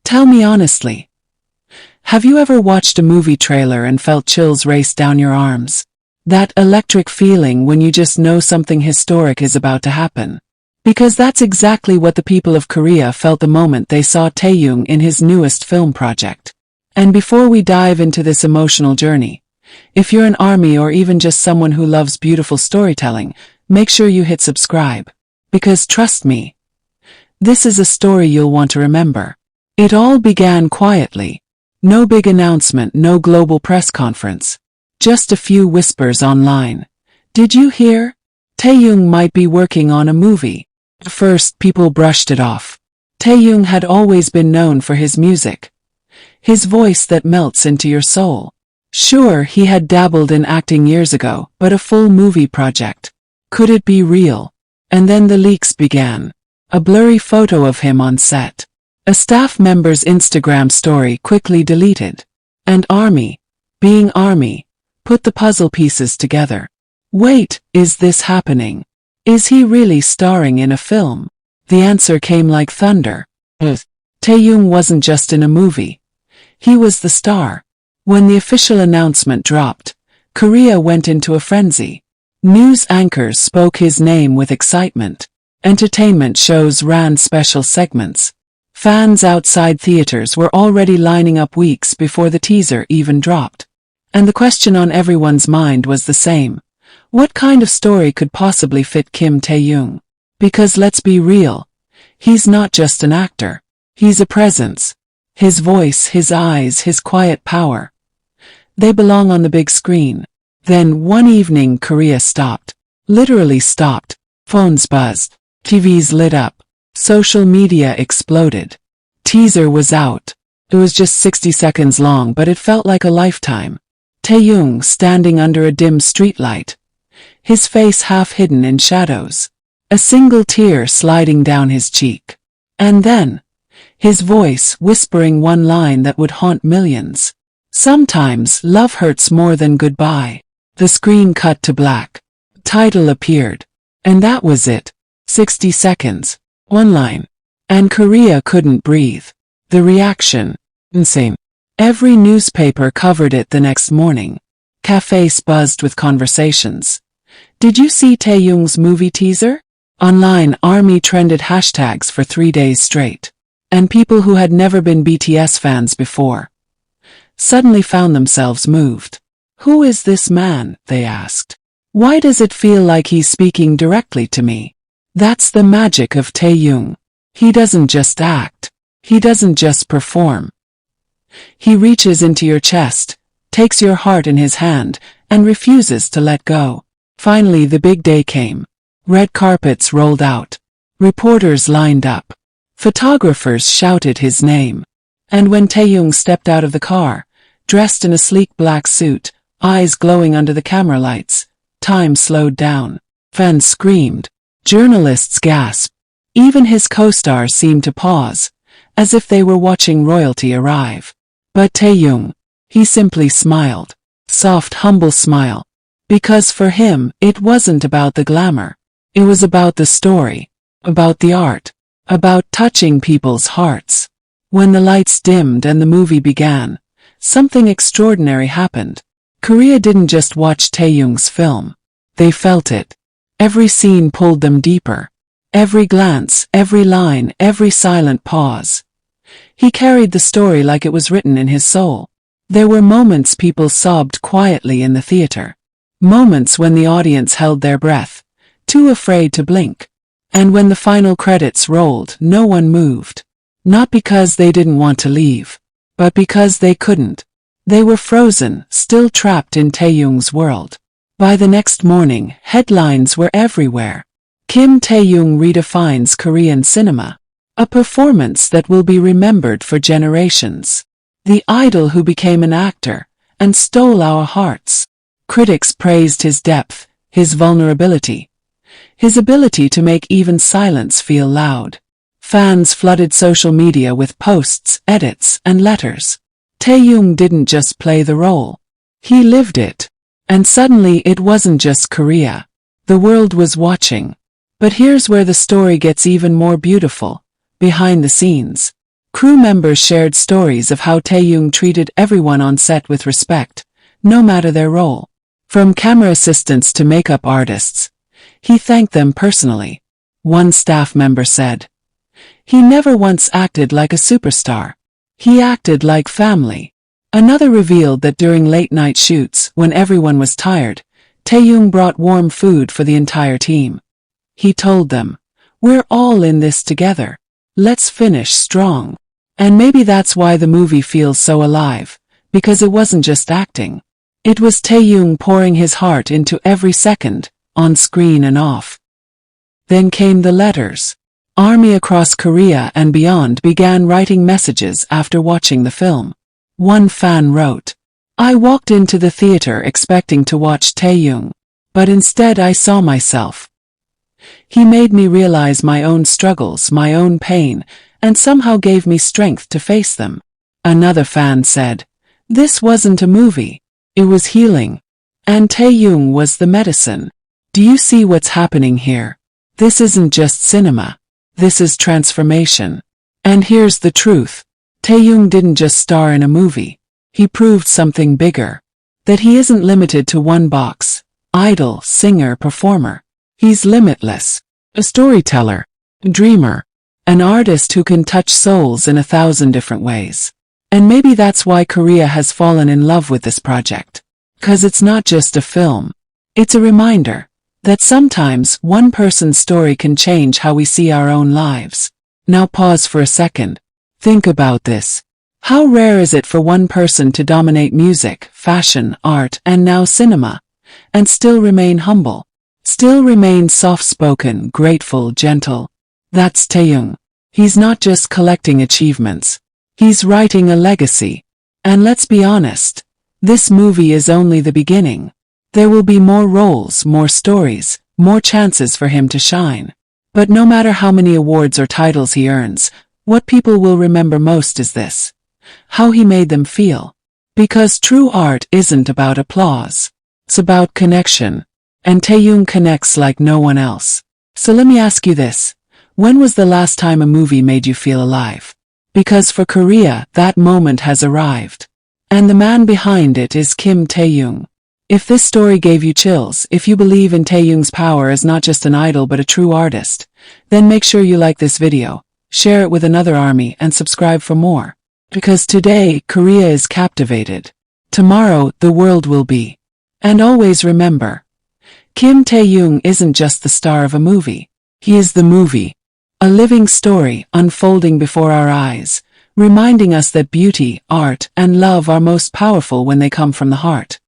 Tell me honestly, have you ever watched a movie trailer and felt chills race down your arms? That electric feeling when you just know something historic is about to happen. Because that's exactly what the people of Korea felt the moment they saw Taehyung in his newest film project. And before we dive into this emotional journey, if you're an ARMY or even just someone who loves beautiful storytelling, make sure you hit subscribe. Because trust me, this is a story you'll want to remember. It all began quietly. No big announcement, no global press conference. Just a few whispers online. Did you hear? Taehyung might be working on a movie. At first, people brushed it off. Taehyung had always been known for his music. His voice that melts into your soul. Sure, he had dabbled in acting years ago, but a full movie project. Could it be real? And then the leaks began. A blurry photo of him on set. A staff member's Instagram story quickly deleted. And ARMY, being ARMY, put the puzzle pieces together. Wait, is this happening? Is he really starring in a film? The answer came like thunder. Taehyung wasn't just in a movie. He was the star. When the official announcement dropped, Korea went into a frenzy. News anchors spoke his name with excitement. Entertainment shows ran special segments. Fans outside theaters were already lining up weeks before the teaser even dropped. And the question on everyone's mind was the same. What kind of story could possibly fit Kim Taehyung? Because let's be real, he's not just an actor. He's a presence. His voice, his eyes, his quiet power. They belong on the big screen. Then one evening Korea stopped. Literally stopped. Phones buzzed. TVs lit up. Social media exploded. Teaser was out. It was just 60 seconds long, but it felt like a lifetime. Taehyung standing under a dim streetlight. His face half hidden in shadows. A single tear sliding down his cheek. And then, his voice whispering one line that would haunt millions. Sometimes love hurts more than goodbye. The screen cut to black. Title appeared. And that was it. 60 seconds. One line. And Korea couldn't breathe. The reaction. Insane. Every newspaper covered it the next morning. Cafes buzzed with conversations. Did you see Taehyung's movie teaser? Online, ARMY trended hashtags for 3 days straight. And people who had never been BTS fans before suddenly found themselves moved. Who is this man? They asked. Why does it feel like he's speaking directly to me? That's the magic of Taehyung. He doesn't just act. He doesn't just perform. He reaches into your chest, takes your heart in his hand, and refuses to let go. Finally, the big day came. Red carpets rolled out. Reporters lined up. Photographers shouted his name. And when Taehyung stepped out of the car, dressed in a sleek black suit, eyes glowing under the camera lights, time slowed down. Fans screamed. Journalists gasped. Even his co-stars seemed to pause, as if they were watching royalty arrive. But Taehyung, he simply smiled. Soft, humble smile. Because for him, it wasn't about the glamour. It was about the story. About the art. About touching people's hearts. When the lights dimmed and the movie began, something extraordinary happened. Korea didn't just watch Taehyung's film. They felt it. Every scene pulled them deeper. Every glance, every line, every silent pause. He carried the story like it was written in his soul. There were moments people sobbed quietly in the theater. Moments when the audience held their breath, too afraid to blink. And when the final credits rolled, no one moved. Not because they didn't want to leave, but because they couldn't. They were frozen, still trapped in Taehyung's world. By the next morning, headlines were everywhere. Kim Taehyung redefines Korean cinema. A performance that will be remembered for generations. The idol who became an actor and stole our hearts. Critics praised his depth, his vulnerability, his ability to make even silence feel loud. Fans flooded social media with posts, edits, and letters. Taehyung didn't just play the role. He lived it. And suddenly it wasn't just Korea. The world was watching. But here's where the story gets even more beautiful. behind the scenes. Crew members shared stories of how Taehyung treated everyone on set with respect, no matter their role. From camera assistants to makeup artists, he thanked them personally. One staff member said, "He never once acted like a superstar. He acted like family." Another revealed that during late-night shoots, when everyone was tired, Taehyung brought warm food for the entire team. He told them, "We're all in this together. Let's finish strong." And maybe that's why the movie feels so alive, because it wasn't just acting. It was Taehyung pouring his heart into every second, on screen and off. Then came the letters. Army across Korea and beyond began writing messages after watching the film. One fan wrote, "I walked into the theater expecting to watch Taehyung, but instead I saw myself. He made me realize my own struggles, my own pain, and somehow gave me strength to face them." Another fan said, "This wasn't a movie. It was healing. And Taehyung was the medicine." Do you see what's happening here? This isn't just cinema. This is transformation. And here's the truth. Taehyung didn't just star in a movie. He proved something bigger. That he isn't limited to one box: idol, singer, performer. He's limitless. A storyteller, a dreamer, an artist who can touch souls in 1,000 different ways. And maybe that's why Korea has fallen in love with this project. 'Cause it's not just a film. It's a reminder that sometimes one person's story can change how we see our own lives. Now pause for a second. Think about this. How rare is it for one person to dominate music, fashion, art, and now cinema, and still remain humble? Still remain soft-spoken, grateful, gentle? That's Taehyung. He's not just collecting achievements. He's writing a legacy. And let's be honest, this movie is only the beginning. There will be more roles, more stories, more chances for him to shine. But no matter how many awards or titles he earns, what people will remember most is this: how he made them feel. Because true art isn't about applause. It's about connection. And Taehyung connects like no one else. So let me ask you this. When was the last time a movie made you feel alive? Because for Korea, that moment has arrived. And the man behind it is Kim Taehyung. If this story gave you chills, if you believe in Taehyung's power as not just an idol but a true artist, then make sure you like this video, share it with another army, and subscribe for more. Because today, Korea is captivated. Tomorrow, the world will be. And always remember, Kim Taehyung isn't just the star of a movie. He is the movie. A living story unfolding before our eyes, reminding us that beauty, art, and love are most powerful when they come from the heart.